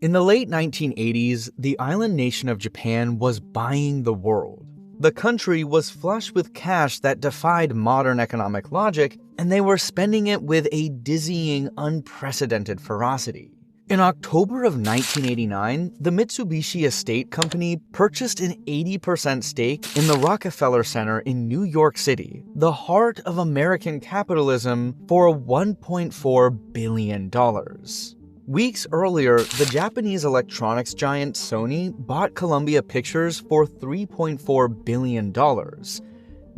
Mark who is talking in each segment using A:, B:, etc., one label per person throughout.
A: In the late 1980s, the island nation of Japan was buying the world. The country was flush with cash that defied modern economic logic, and they were spending it with a dizzying, unprecedented ferocity. In October of 1989, the Mitsubishi Estate Company purchased an 80% stake in the Rockefeller Center in New York City, the heart of American capitalism, for $1.4 billion. Weeks earlier, the Japanese electronics giant Sony bought Columbia Pictures for $3.4 billion.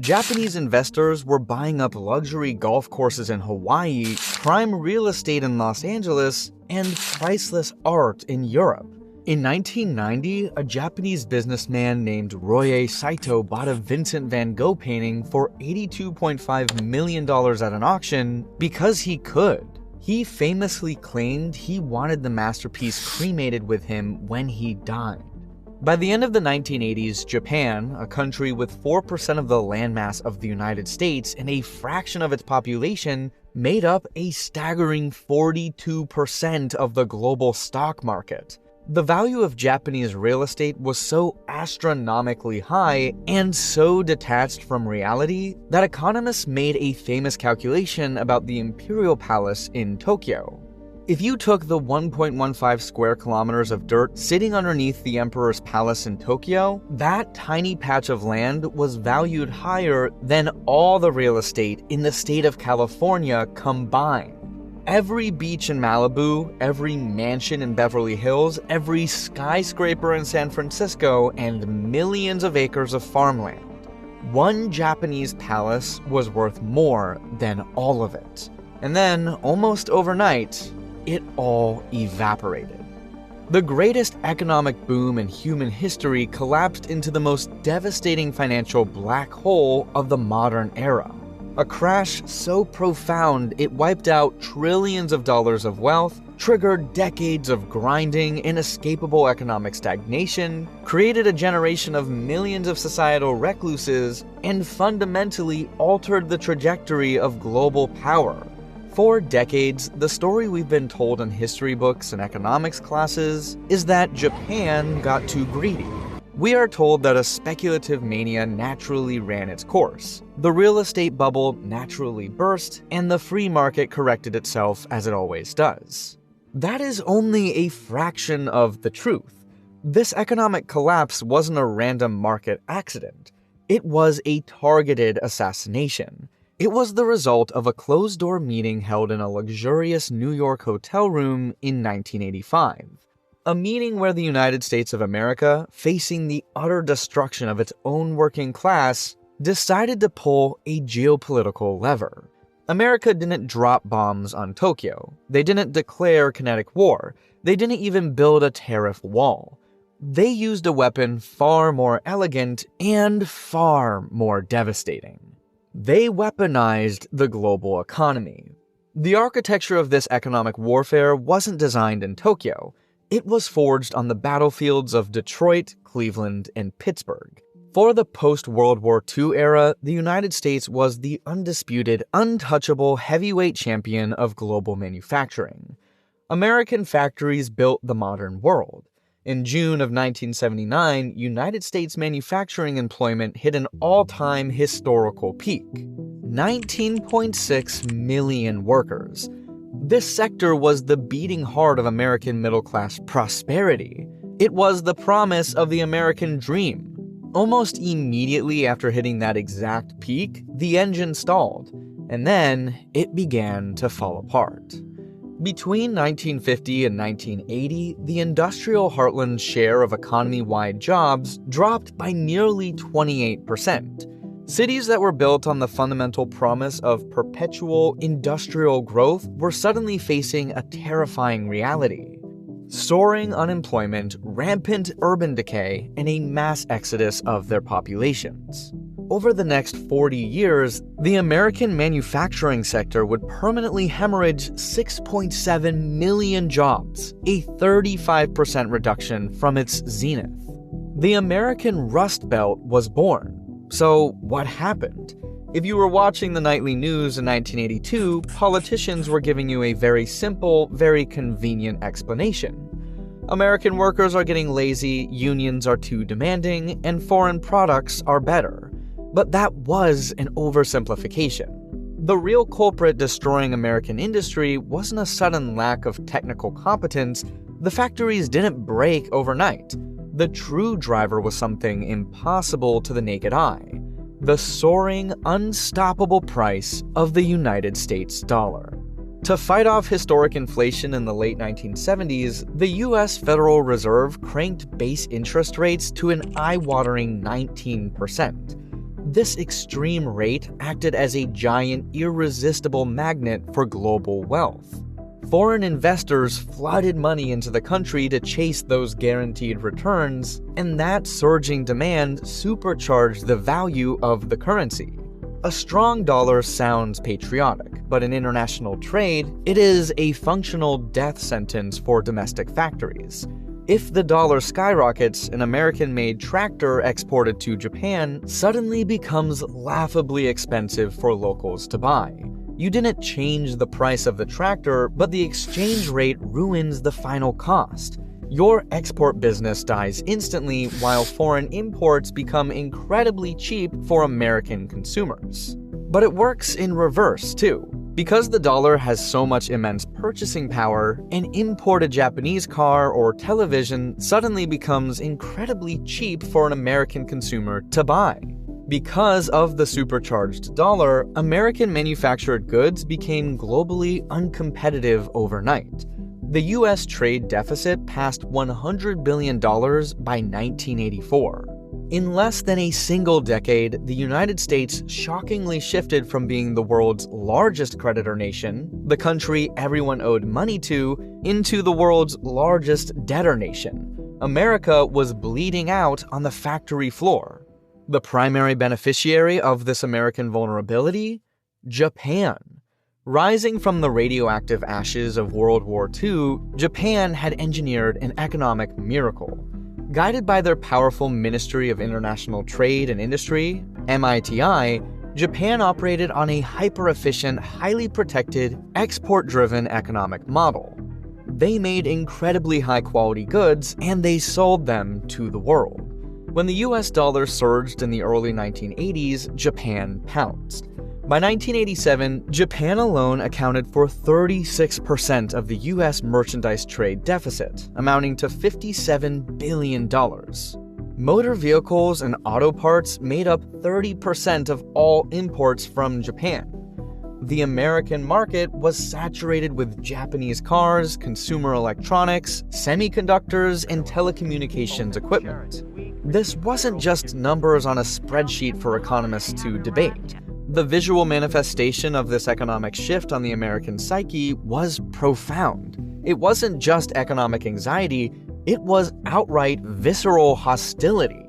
A: Japanese investors were buying up luxury golf courses in Hawaii, prime real estate in Los Angeles, and priceless art in Europe. In 1990, a Japanese businessman named Roye Saito bought a Vincent van Gogh painting for $82.5 million at an auction because he could. He famously claimed he wanted the masterpiece cremated with him when he died. By the end of the 1980s, Japan, a country with 4% of the landmass of the United States and a fraction of its population, made up a staggering 42% of the global stock market. The value of Japanese real estate was so astronomically high and so detached from reality that economists made a famous calculation about the Imperial Palace in Tokyo. If you took the 1.15 square kilometers of dirt sitting underneath the Emperor's Palace in Tokyo, that tiny patch of land was valued higher than all the real estate in the state of California combined. Every beach in Malibu, every mansion in Beverly Hills, every skyscraper in San Francisco, and millions of acres of farmland. One Japanese palace was worth more than all of it. And then, almost overnight, it all evaporated. The greatest economic boom in human history collapsed into the most devastating financial black hole of the modern era. A crash so profound it wiped out trillions of dollars of wealth, triggered decades of grinding, inescapable economic stagnation, created a generation of millions of societal recluses, and fundamentally altered the trajectory of global power. For decades, the story we've been told in history books and economics classes is that Japan got too greedy. We are told that a speculative mania naturally ran its course. The real estate bubble naturally burst, and the free market corrected itself as it always does. That is only a fraction of the truth. This economic collapse wasn't a random market accident. It was a targeted assassination. It was the result of a closed-door meeting held in a luxurious New York hotel room in 1985. A meeting where the United States of America, facing the utter destruction of its own working class, decided to pull a geopolitical lever. America didn't drop bombs on Tokyo. They didn't declare kinetic war. They didn't even build a tariff wall. They used a weapon far more elegant and far more devastating. They weaponized the global economy. The architecture of this economic warfare wasn't designed in Tokyo. It was forged on the battlefields of Detroit, Cleveland, and Pittsburgh. For the post-World War II era, the United States was the undisputed, untouchable heavyweight champion of global manufacturing. American factories built the modern world. In June of 1979, United States manufacturing employment hit an all-time historical peak: 19.6 million workers. This sector was the beating heart of American middle-class prosperity. It was the promise of the American dream. Almost immediately after hitting that exact peak, the engine stalled, and then it began to fall apart. Between 1950 and 1980, the industrial heartland's share of economy-wide jobs dropped by nearly 28%. Cities that were built on the fundamental promise of perpetual industrial growth were suddenly facing a terrifying reality: soaring unemployment, rampant urban decay, and a mass exodus of their populations. Over the next 40 years, the American manufacturing sector would permanently hemorrhage 6.7 million jobs, a 35% reduction from its zenith. The American Rust Belt was born. So what happened? If you were watching the nightly news in 1982, politicians were giving you a very simple, very convenient explanation. American workers are getting lazy, unions are too demanding, and foreign products are better. But that was an oversimplification. The real culprit destroying American industry wasn't a sudden lack of technical competence. The factories didn't break overnight. The true driver was something impossible to the naked eye: the soaring, unstoppable price of the United States dollar. To fight off historic inflation in the late 1970s, the US Federal Reserve cranked base interest rates to an eye-watering 19%. This extreme rate acted as a giant, irresistible magnet for global wealth. Foreign investors flooded money into the country to chase those guaranteed returns, and that surging demand supercharged the value of the currency. A strong dollar sounds patriotic, but in international trade, it is a functional death sentence for domestic factories. If the dollar skyrockets, an American-made tractor exported to Japan suddenly becomes laughably expensive for locals to buy. You didn't change the price of the tractor, but the exchange rate ruins the final cost. Your export business dies instantly, while foreign imports become incredibly cheap for American consumers. But it works in reverse, too. Because the dollar has so much immense purchasing power, an imported Japanese car or television suddenly becomes incredibly cheap for an American consumer to buy. Because of the supercharged dollar, American manufactured goods became globally uncompetitive overnight. The US trade deficit passed $100 billion by 1984. In less than a single decade, the United States shockingly shifted from being the world's largest creditor nation, the country everyone owed money to, into the world's largest debtor nation. America was bleeding out on the factory floor. The primary beneficiary of this American vulnerability? Japan. Rising from the radioactive ashes of World War II, Japan had engineered an economic miracle. Guided by their powerful Ministry of International Trade and Industry, MITI, Japan operated on a hyper-efficient, highly protected, export-driven economic model. They made incredibly high-quality goods, and they sold them to the world. When the US dollar surged in the early 1980s, Japan pounced. By 1987, Japan alone accounted for 36% of the US merchandise trade deficit, amounting to $57 billion. Motor vehicles and auto parts made up 30% of all imports from Japan. The American market was saturated with Japanese cars, consumer electronics, semiconductors, and telecommunications equipment. This wasn't just numbers on a spreadsheet for economists to debate. The visual manifestation of this economic shift on the American psyche was profound. It wasn't just economic anxiety, it was outright visceral hostility.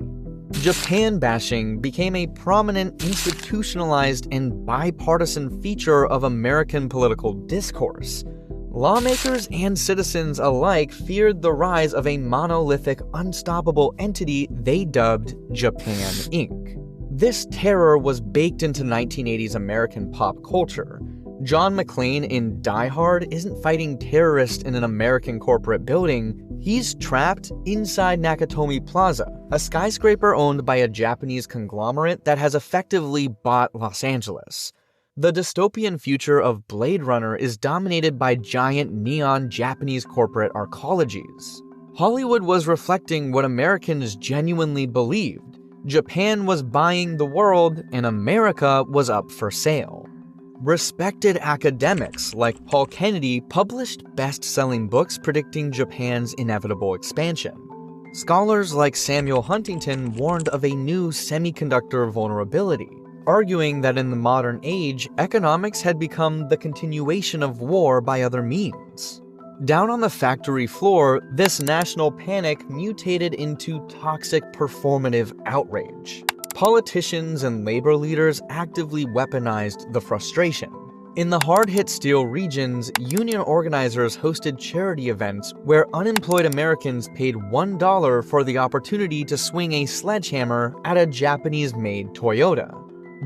A: Japan bashing became a prominent, institutionalized, and bipartisan feature of American political discourse. Lawmakers and citizens alike feared the rise of a monolithic, unstoppable entity they dubbed Japan Inc. This terror was baked into 1980s American pop culture. John McClane in Die Hard isn't fighting terrorists in an American corporate building, he's trapped inside Nakatomi Plaza, a skyscraper owned by a Japanese conglomerate that has effectively bought Los Angeles. The dystopian future of Blade Runner is dominated by giant neon Japanese corporate arcologies. Hollywood was reflecting what Americans genuinely believed. Japan was buying the world, and America was up for sale. Respected academics like Paul Kennedy published best-selling books predicting Japan's inevitable expansion. Scholars like Samuel Huntington warned of a new semiconductor vulnerability, arguing that in the modern age, economics had become the continuation of war by other means. Down on the factory floor, this national panic mutated into toxic performative outrage. Politicians and labor leaders actively weaponized the frustration. In the hard-hit steel regions, union organizers hosted charity events where unemployed Americans paid $1 for the opportunity to swing a sledgehammer at a Japanese-made Toyota.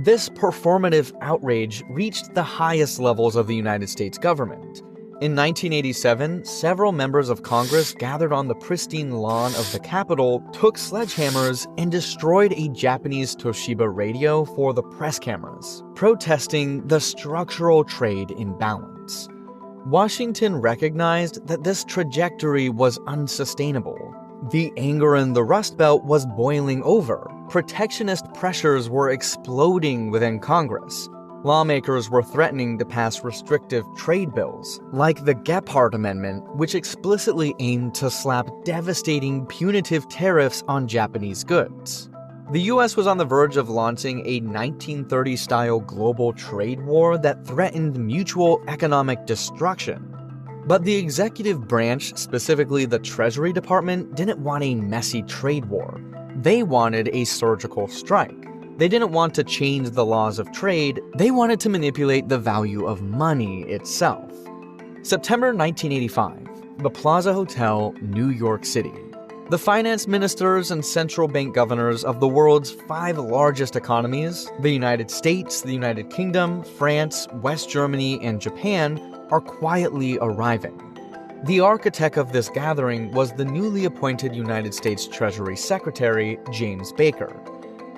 A: This performative outrage reached the highest levels of the United States government. In 1987, several members of Congress gathered on the pristine lawn of the Capitol, took sledgehammers, and destroyed a Japanese Toshiba radio for the press cameras, protesting the structural trade imbalance. Washington recognized that this trajectory was unsustainable. The anger in the Rust Belt was boiling over. Protectionist pressures were exploding within Congress. Lawmakers were threatening to pass restrictive trade bills, like the Gephardt Amendment, which explicitly aimed to slap devastating punitive tariffs on Japanese goods. The US was on the verge of launching a 1930s-style global trade war that threatened mutual economic destruction. But the executive branch, specifically the Treasury Department, didn't want a messy trade war. They wanted a surgical strike. They didn't want to change the laws of trade, they wanted to manipulate the value of money itself. September 1985, the Plaza Hotel, New York City. The finance ministers and central bank governors of the world's 5 largest economies, the United States, the United Kingdom, France, West Germany, and Japan, are quietly arriving. The architect of this gathering was the newly appointed United States Treasury Secretary, James Baker.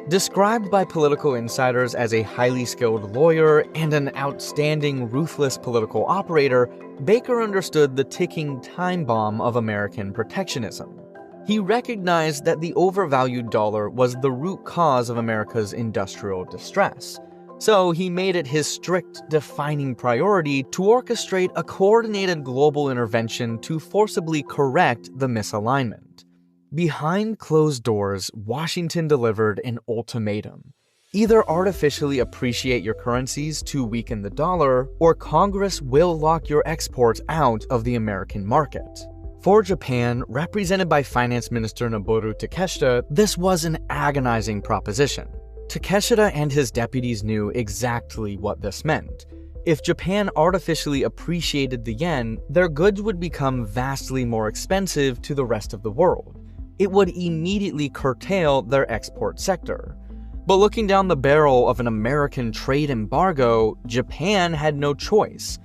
A: Described by political insiders as a highly skilled lawyer and an outstanding, ruthless political operator, Baker understood the ticking time bomb of American protectionism. He recognized that the overvalued dollar was the root cause of America's industrial distress. So he made it his strict, defining priority to orchestrate a coordinated global intervention to forcibly correct the misalignment. Behind closed doors, Washington delivered an ultimatum. Either artificially appreciate your currencies to weaken the dollar, or Congress will lock your exports out of the American market. For Japan, represented by Finance Minister Noboru Takeshita, this was an agonizing proposition. Takeshita and his deputies knew exactly what this meant. If Japan artificially appreciated the yen, their goods would become vastly more expensive to the rest of the world. It would immediately curtail their export sector. But looking down the barrel of an American trade embargo, Japan had no choice.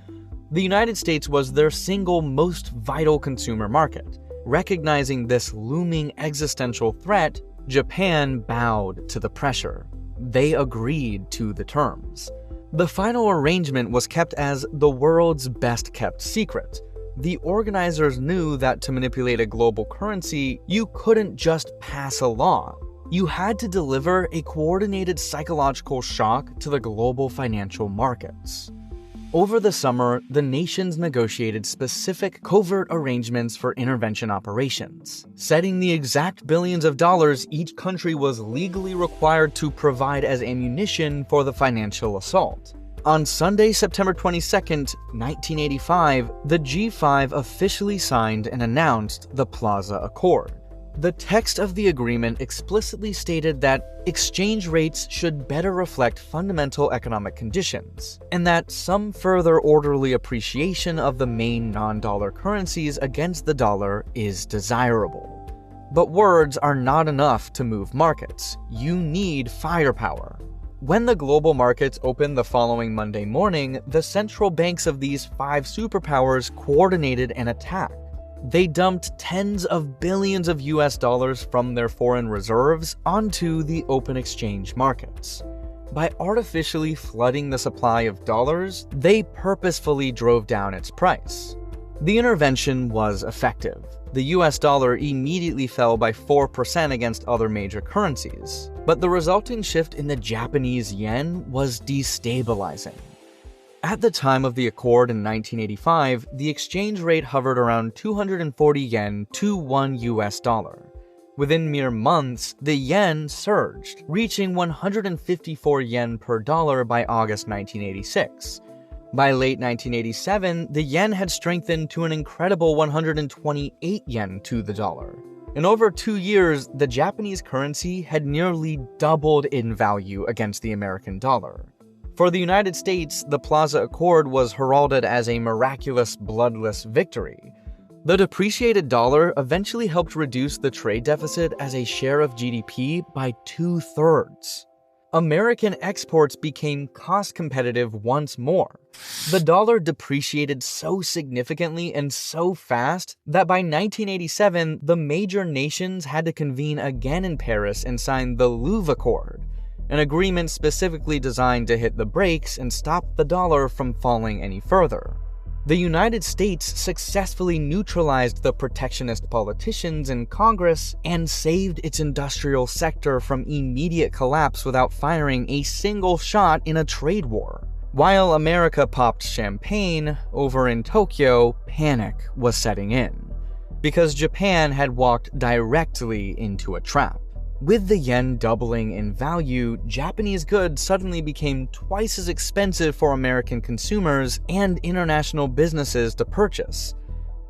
A: The United States was their single most vital consumer market. Recognizing this looming existential threat, Japan bowed to the pressure. They agreed to the terms. The final arrangement was kept as the world's best-kept secret. The organizers knew that to manipulate a global currency, you couldn't just pass a law. You had to deliver a coordinated psychological shock to the global financial markets. Over the summer, the nations negotiated specific covert arrangements for intervention operations, setting the exact billions of dollars each country was legally required to provide as ammunition for the financial assault. On Sunday, September 22, 1985, the G5 officially signed and announced the Plaza Accord. The text of the agreement explicitly stated that exchange rates should better reflect fundamental economic conditions, and that some further orderly appreciation of the main non-dollar currencies against the dollar is desirable. But words are not enough to move markets. You need firepower. When the global markets opened the following Monday morning, the central banks of these 5 superpowers coordinated an attack. They dumped tens of billions of US dollars from their foreign reserves onto the open exchange markets. By artificially flooding the supply of dollars, they purposefully drove down its price. The intervention was effective. The US dollar immediately fell by 4% against other major currencies, but the resulting shift in the Japanese yen was destabilizing. At the time of the accord in 1985, the exchange rate hovered around 240 yen to $1 US. Within mere months, the yen surged, reaching 154 yen per dollar by August 1986. By late 1987, the yen had strengthened to an incredible 128 yen to the dollar. In over 2 years, the Japanese currency had nearly doubled in value against the American dollar. For the United States, the Plaza Accord was heralded as a miraculous, bloodless victory. The depreciated dollar eventually helped reduce the trade deficit as a share of GDP by 2/3. American exports became cost competitive once more. The dollar depreciated so significantly and so fast that by 1987, the major nations had to convene again in Paris and sign the Louvre Accord, an agreement specifically designed to hit the brakes and stop the dollar from falling any further. The United States successfully neutralized the protectionist politicians in Congress and saved its industrial sector from immediate collapse without firing a single shot in a trade war. While America popped champagne, over in Tokyo, panic was setting in, because Japan had walked directly into a trap. With the yen doubling in value, Japanese goods suddenly became twice as expensive for American consumers and international businesses to purchase.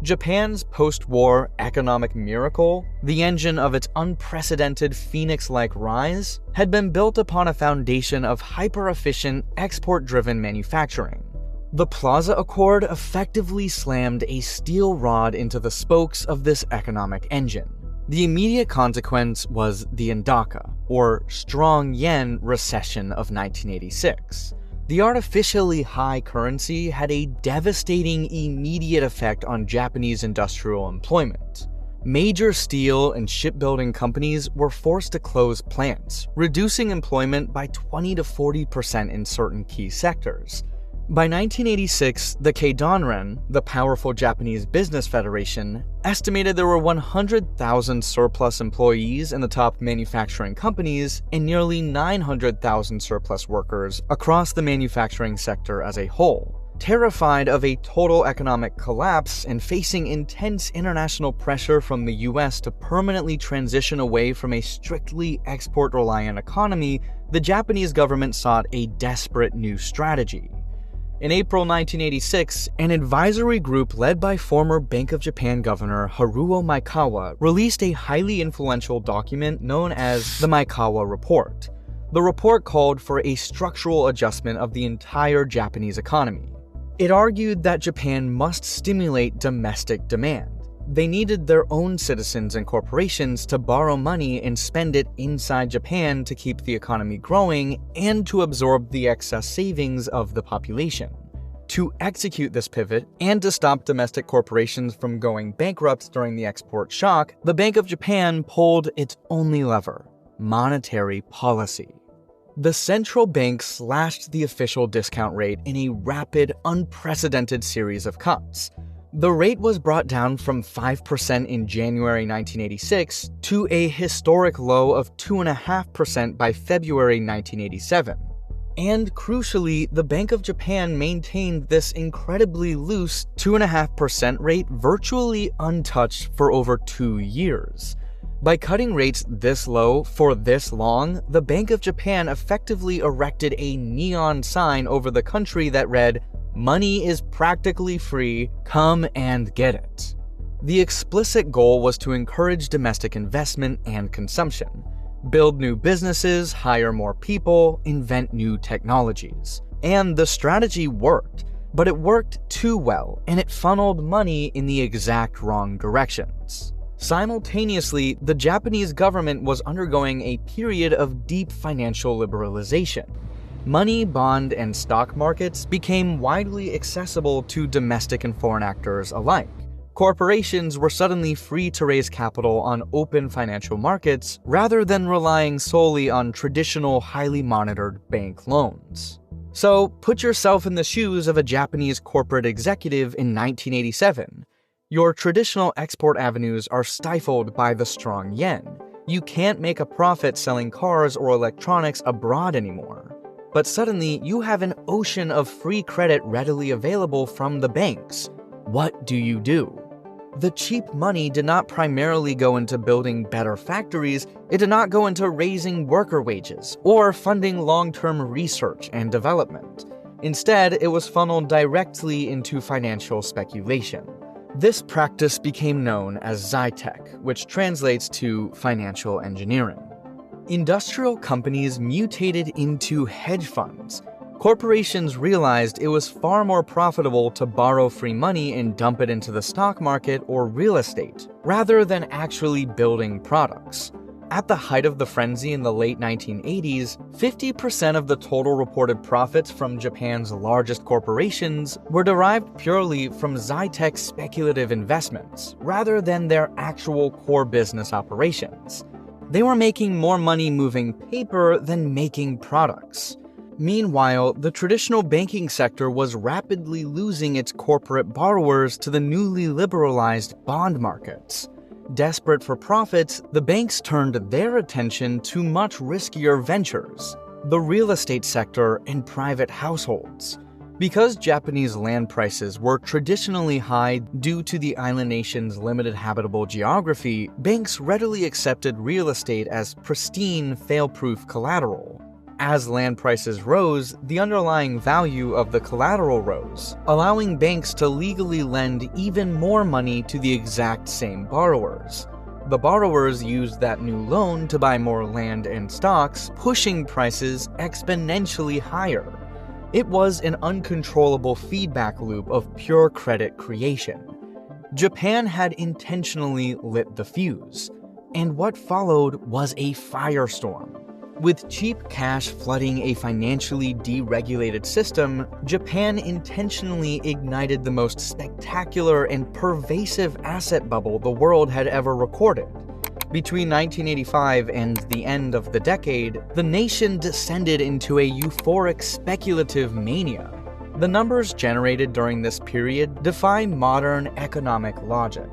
A: Japan's post-war economic miracle, the engine of its unprecedented phoenix-like rise, had been built upon a foundation of hyper-efficient, export-driven manufacturing. The Plaza Accord effectively slammed a steel rod into the spokes of this economic engine. The immediate consequence was the Indaka, or strong yen recession of 1986. The artificially high currency had a devastating immediate effect on Japanese industrial employment. Major steel and shipbuilding companies were forced to close plants, reducing employment by 20 to 40% in certain key sectors. By 1986, the Keidanren, the powerful Japanese business federation, estimated there were 100,000 surplus employees in the top manufacturing companies and nearly 900,000 surplus workers across the manufacturing sector as a whole. Terrified of a total economic collapse and facing intense international pressure from the US to permanently transition away from a strictly export-reliant economy, the Japanese government sought a desperate new strategy. In April 1986, an advisory group led by former Bank of Japan Governor Haruo Maekawa released a highly influential document known as the Maekawa Report. The report called for a structural adjustment of the entire Japanese economy. It argued that Japan must stimulate domestic demand. They needed their own citizens and corporations to borrow money and spend it inside Japan to keep the economy growing and to absorb the excess savings of the population. To execute this pivot and to stop domestic corporations from going bankrupt during the export shock, the Bank of Japan pulled its only lever: monetary policy. The central bank slashed the official discount rate in a rapid, unprecedented series of cuts. The rate was brought down from 5% in January 1986 to a historic low of 2.5% by February 1987. And crucially, the Bank of Japan maintained this incredibly loose 2.5% rate virtually untouched for over 2 years. By cutting rates this low for this long, the Bank of Japan effectively erected a neon sign over the country that read, "Money is practically free, come and get it." The explicit goal was to encourage domestic investment and consumption, build new businesses, hire more people, invent new technologies. And the strategy worked, but it worked too well, and it funneled money in the exact wrong directions. Simultaneously, the Japanese government was undergoing a period of deep financial liberalization. Money, bond, and stock markets became widely accessible to domestic and foreign actors alike. Corporations were suddenly free to raise capital on open financial markets rather than relying solely on traditional, highly monitored bank loans. So, put yourself in the shoes of a Japanese corporate executive in 1987. Your traditional export avenues are stifled by the strong yen. You can't make a profit selling cars or electronics abroad anymore. But suddenly, you have an ocean of free credit readily available from the banks. What do? The cheap money did not primarily go into building better factories, it did not go into raising worker wages or funding long-term research and development. Instead, it was funneled directly into financial speculation. This practice became known as Zytec, which translates to financial engineering. Industrial companies mutated into hedge funds. Corporations realized it was far more profitable to borrow free money and dump it into the stock market or real estate, rather than actually building products. At the height of the frenzy in the late 1980s, 50% of the total reported profits from Japan's largest corporations were derived purely from Zytec speculative investments, rather than their actual core business operations. They were making more money moving paper than making products. Meanwhile, the traditional banking sector was rapidly losing its corporate borrowers to the newly liberalized bond markets. Desperate for profits, the banks turned their attention to much riskier ventures, the real estate sector and private households. Because Japanese land prices were traditionally high due to the island nation's limited habitable geography, banks readily accepted real estate as pristine, fail-proof collateral. As land prices rose, the underlying value of the collateral rose, allowing banks to legally lend even more money to the exact same borrowers. The borrowers used that new loan to buy more land and stocks, pushing prices exponentially higher. It was an uncontrollable feedback loop of pure credit creation. Japan had intentionally lit the fuse, and what followed was a firestorm. With cheap cash flooding a financially deregulated system, Japan intentionally ignited the most spectacular and pervasive asset bubble the world had ever recorded. Between 1985 and the end of the decade, the nation descended into a euphoric speculative mania. The numbers generated during this period defy modern economic logic.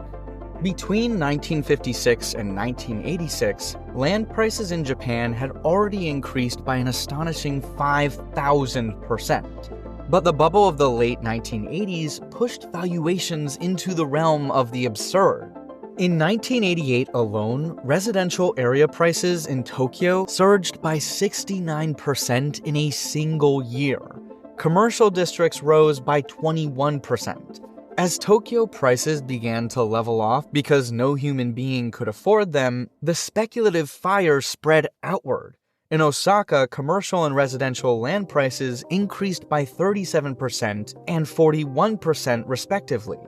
A: Between 1956 and 1986, land prices in Japan had already increased by an astonishing 5,000%. But the bubble of the late 1980s pushed valuations into the realm of the absurd. In 1988 alone, residential area prices in Tokyo surged by 69% in a single year. Commercial districts rose by 21%. As Tokyo prices began to level off because no human being could afford them, the speculative fire spread outward. In Osaka, commercial and residential land prices increased by 37% and 41% respectively.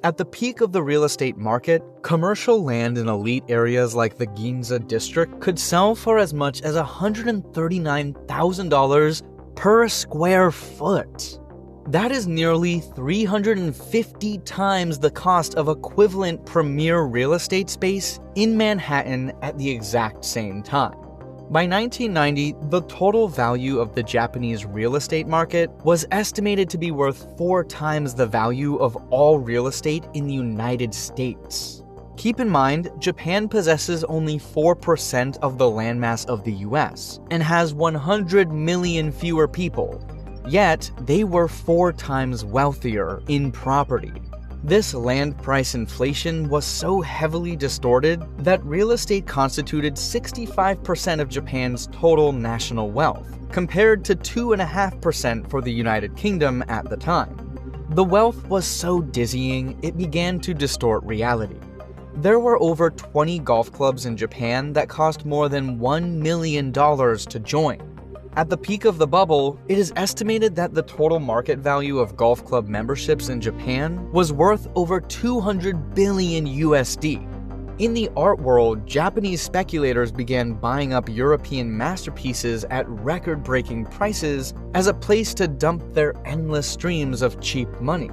A: At the peak of the real estate market, commercial land in elite areas like the Ginza district could sell for as much as $139,000 per square foot. That is nearly 350 times the cost of equivalent premier real estate space in Manhattan at the exact same time. By 1990, the total value of the Japanese real estate market was estimated to be worth 4 times the value of all real estate in the United States. Keep in mind, Japan possesses only 4% of the landmass of the US and has 100 million fewer people. Yet, they were 4 times wealthier in property. This land price inflation was so heavily distorted that real estate constituted 65% of Japan's total national wealth, compared to 2.5% for the United Kingdom at the time. The wealth was so dizzying, it began to distort reality. There were over 20 golf clubs in Japan that cost more than $1 million to join. At the peak of the bubble, it is estimated that the total market value of golf club memberships in Japan was worth over 200 billion USD. In the art world, Japanese speculators began buying up European masterpieces at record-breaking prices as a place to dump their endless streams of cheap money.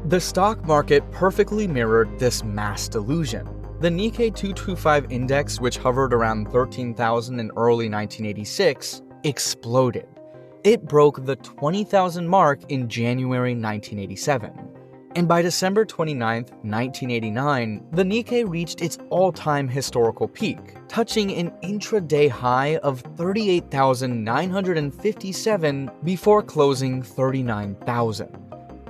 A: The stock market perfectly mirrored this mass delusion. The Nikkei 225 index, which hovered around 13,000 in early 1986, exploded. It broke the 20,000 mark in January 1987. And by December 29, 1989, the Nikkei reached its all-time historical peak, touching an intraday high of 38,957 before closing 39,000.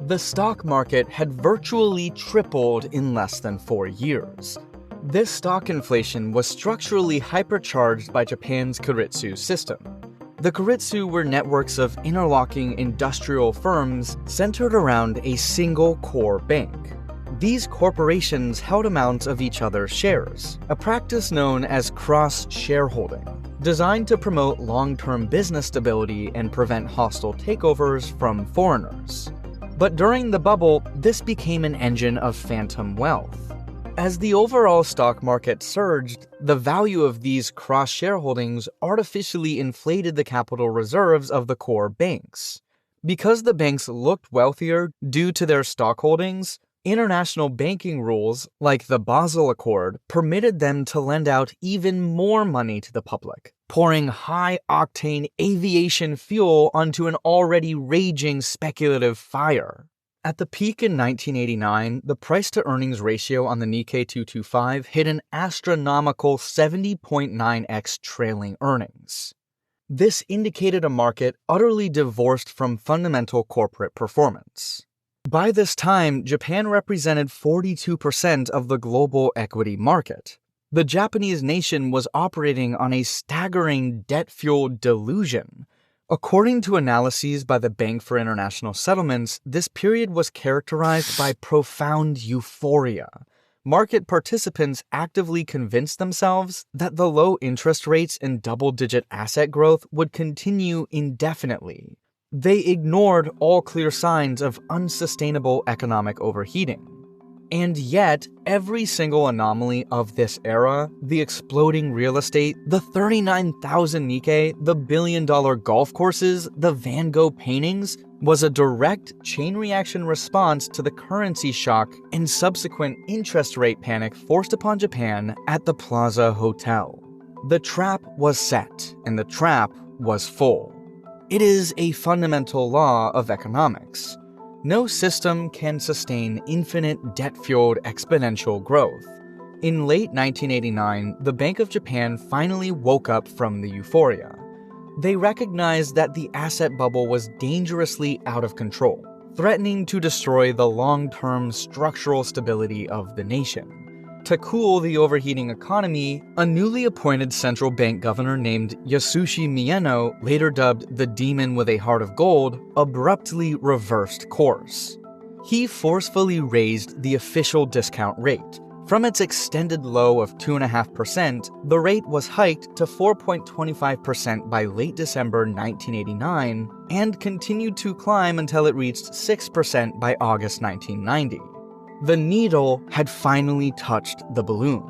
A: The stock market had virtually tripled in less than 4 years. This stock inflation was structurally hypercharged by Japan's keiretsu system. The keiretsu were networks of interlocking industrial firms centered around a single core bank. These corporations held amounts of each other's shares, a practice known as cross-shareholding, designed to promote long-term business stability and prevent hostile takeovers from foreigners. But during the bubble, this became an engine of phantom wealth. As the overall stock market surged, the value of these cross-shareholdings artificially inflated the capital reserves of the core banks. Because the banks looked wealthier due to their stock holdings, international banking rules, like the Plaza Accord, permitted them to lend out even more money to the public, pouring high-octane aviation fuel onto an already raging speculative fire. At the peak in 1989, the price-to-earnings ratio on the Nikkei 225 hit an astronomical 70.9x trailing earnings. This indicated a market utterly divorced from fundamental corporate performance. By this time, Japan represented 42% of the global equity market. The Japanese nation was operating on a staggering debt-fueled delusion. According to analyses by the Bank for International Settlements, this period was characterized by profound euphoria. Market participants actively convinced themselves that the low interest rates and double-digit asset growth would continue indefinitely. They ignored all clear signs of unsustainable economic overheating. And yet, every single anomaly of this era, the exploding real estate, the 39,000 Nikkei, the billion-dollar golf courses, the Van Gogh paintings, was a direct chain reaction response to the currency shock and subsequent interest rate panic forced upon Japan at the Plaza Hotel. The trap was set, and the trap was full. It is a fundamental law of economics. No system can sustain infinite debt-fueled exponential growth. In late 1989, the Bank of Japan finally woke up from the euphoria. They recognized that the asset bubble was dangerously out of control, threatening to destroy the long-term structural stability of the nation. To cool the overheating economy, a newly appointed central bank governor named Yasushi Mieno, later dubbed the Demon with a Heart of Gold, abruptly reversed course. He forcefully raised the official discount rate. From its extended low of 2.5%, the rate was hiked to 4.25% by late December 1989 and continued to climb until it reached 6% by August 1990. The needle had finally touched the balloon.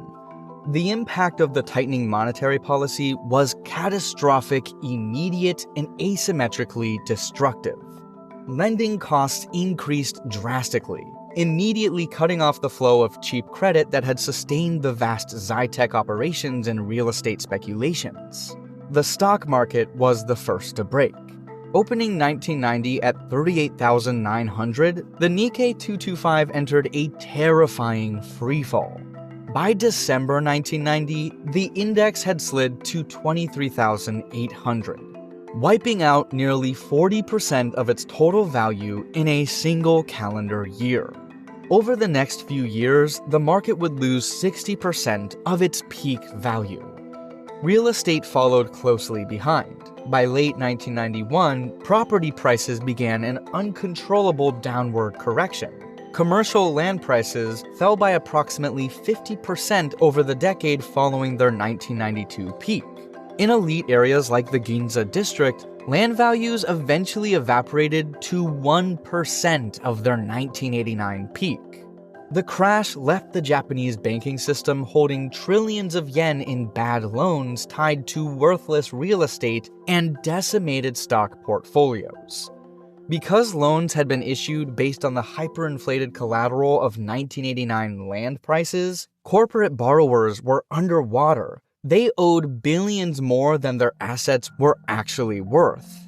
A: The impact of the tightening monetary policy was catastrophic, immediate, and asymmetrically destructive. Lending costs increased drastically, immediately cutting off the flow of cheap credit that had sustained the vast Zytec operations and real estate speculations. The stock market was the first to break. Opening 1990 at 38,900, the Nikkei 225 entered a terrifying freefall. By December 1990, the index had slid to 23,800, wiping out nearly 40% of its total value in a single calendar year. Over the next few years, the market would lose 60% of its peak value. Real estate followed closely behind. By late 1991, property prices began an uncontrollable downward correction. Commercial land prices fell by approximately 50% over the decade following their 1992 peak. In elite areas like the Ginza district, land values eventually evaporated to 1% of their 1989 peak. The crash left the Japanese banking system holding trillions of yen in bad loans tied to worthless real estate and decimated stock portfolios. Because loans had been issued based on the hyperinflated collateral of 1989 land prices, corporate borrowers were underwater. They owed billions more than their assets were actually worth.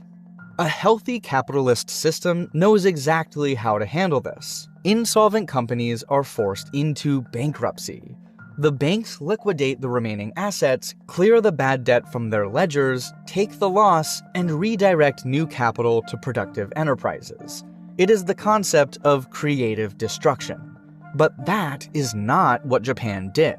A: A healthy capitalist system knows exactly how to handle this. Insolvent companies are forced into bankruptcy. The banks liquidate the remaining assets, clear the bad debt from their ledgers, take the loss, and redirect new capital to productive enterprises. It is the concept of creative destruction. But that is not what Japan did.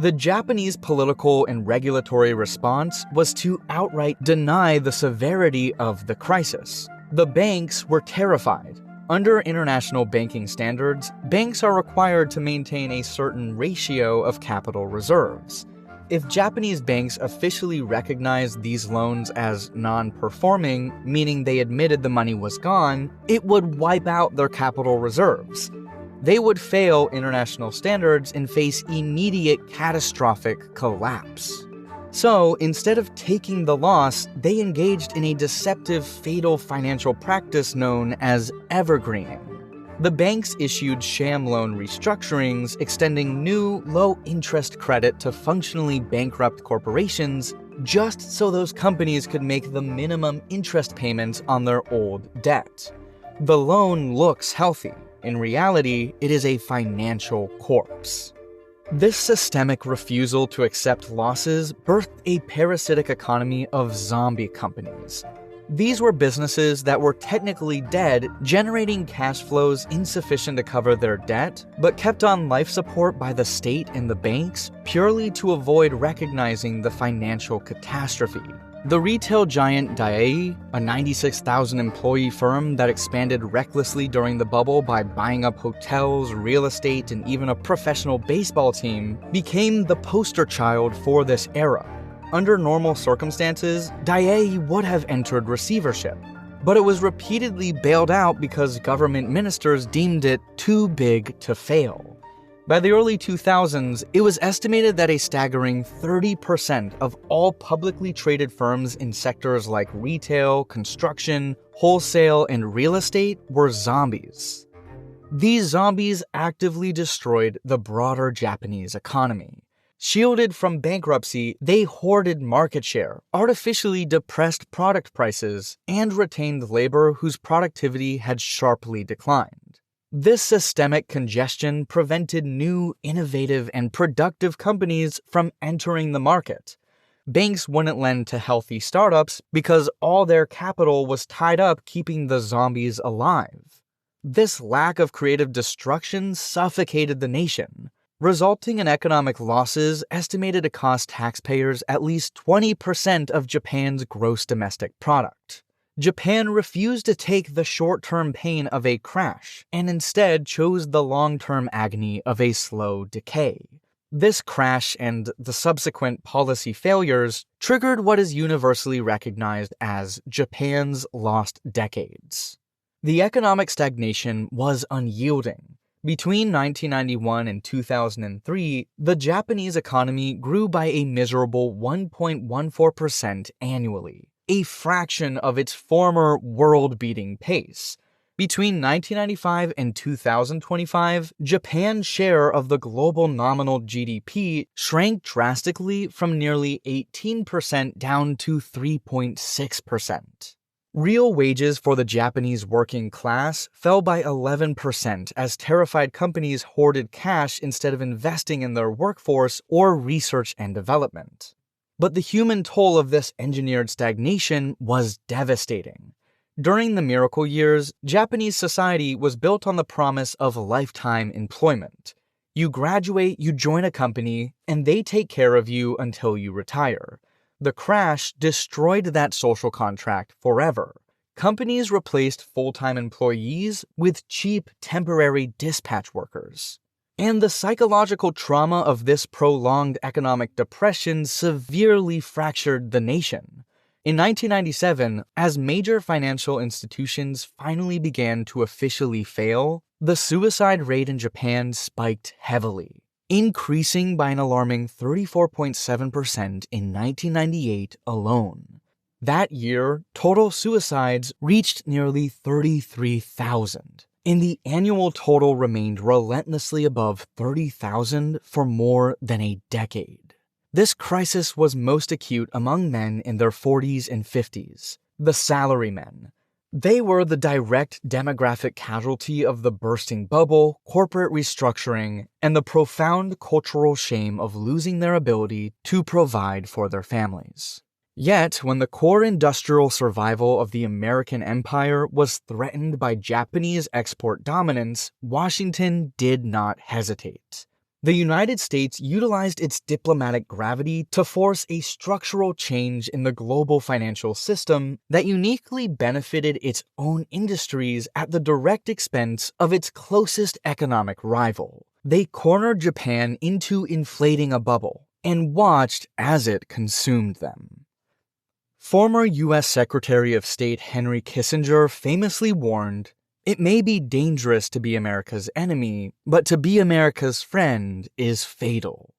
A: The Japanese political and regulatory response was to outright deny the severity of the crisis. The banks were terrified. Under international banking standards, banks are required to maintain a certain ratio of capital reserves. If Japanese banks officially recognized these loans as non-performing, meaning they admitted the money was gone, it would wipe out their capital reserves. They would fail international standards and face immediate catastrophic collapse. So, instead of taking the loss, they engaged in a deceptive, fatal financial practice known as evergreening. The banks issued sham loan restructurings, extending new, low-interest credit to functionally bankrupt corporations just so those companies could make the minimum interest payments on their old debt. The loan looks healthy. In reality, it is a financial corpse. This systemic refusal to accept losses birthed a parasitic economy of zombie companies. These were businesses that were technically dead, generating cash flows insufficient to cover their debt, but kept on life support by the state and the banks purely to avoid recognizing the financial catastrophe. The retail giant Daiei, a 96,000-employee firm that expanded recklessly during the bubble by buying up hotels, real estate, and even a professional baseball team, became the poster child for this era. Under normal circumstances, Daiei would have entered receivership, but it was repeatedly bailed out because government ministers deemed it too big to fail. By the early 2000s, it was estimated that a staggering 30% of all publicly traded firms in sectors like retail, construction, wholesale, and real estate were zombies. These zombies actively destroyed the broader Japanese economy. Shielded from bankruptcy, they hoarded market share, artificially depressed product prices, and retained labor whose productivity had sharply declined. This systemic congestion prevented new, innovative, and productive companies from entering the market. Banks wouldn't lend to healthy startups because all their capital was tied up keeping the zombies alive. This lack of creative destruction suffocated the nation, resulting in economic losses estimated to cost taxpayers at least 20% of Japan's gross domestic product. Japan refused to take the short-term pain of a crash and instead chose the long-term agony of a slow decay. This crash and the subsequent policy failures triggered what is universally recognized as Japan's lost decades. The economic stagnation was unyielding. Between 1991 and 2003, the Japanese economy grew by a miserable 1.14% annually, a fraction of its former world-beating pace. Between 1995 and 2025, Japan's share of the global nominal GDP shrank drastically from nearly 18% down to 3.6%. Real wages for the Japanese working class fell by 11% as terrified companies hoarded cash instead of investing in their workforce or research and development. But the human toll of this engineered stagnation was devastating. During the miracle years, Japanese society was built on the promise of lifetime employment. You graduate, you join a company, and they take care of you until you retire. The crash destroyed that social contract forever. Companies replaced full-time employees with cheap, temporary dispatch workers. And the psychological trauma of this prolonged economic depression severely fractured the nation. In 1997, as major financial institutions finally began to officially fail, the suicide rate in Japan spiked heavily, increasing by an alarming 34.7% in 1998 alone. That year, total suicides reached nearly 33,000, and the annual total remained relentlessly above 30,000 for more than a decade. This crisis was most acute among men in their 40s and 50s, the salarymen. They were the direct demographic casualty of the bursting bubble, corporate restructuring, and the profound cultural shame of losing their ability to provide for their families. Yet, when the core industrial survival of the American empire was threatened by Japanese export dominance, Washington did not hesitate. The United States utilized its diplomatic gravity to force a structural change in the global financial system that uniquely benefited its own industries at the direct expense of its closest economic rival. They cornered Japan into inflating a bubble and watched as it consumed them. Former U.S. Secretary of State Henry Kissinger famously warned, It may be dangerous to be America's enemy, but to be America's friend is fatal.